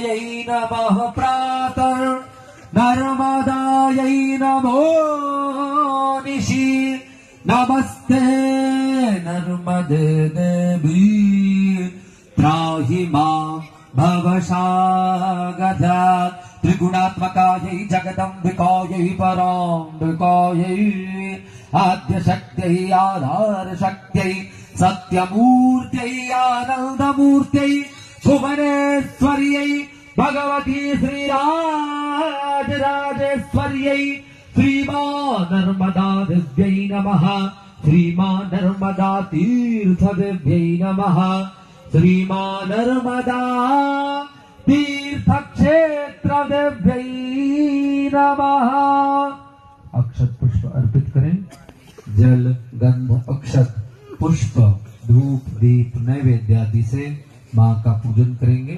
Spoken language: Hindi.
यै नमः प्रातः नर्मदायै नमो निशि नमस्ते नर्मदे देवी त्राहि मां भवसागरात् त्रिगुणात्मकायै जगदम्बिकायै पराम्बिकायै आद्यशक्त्यै आधारशक्त्यै सत्यमूर्त्यै आनन्दमूर्त्यै भुवनेश्वर्यै भगवती श्रीराजराजेश्वर्यै श्रीमा नर्मदा देव्यै नमः श्रीमा नर्मदा तीर्थदेव्यै नमः श्रीमा नर्मदा तीर्थक्षेत्रदेव्यै नमः। अक्षत पुष्प अर्पित करें। जल गंध अक्षत पुष्प धूप दीप नैवेद्य आदि से माँ का पूजन करेंगे।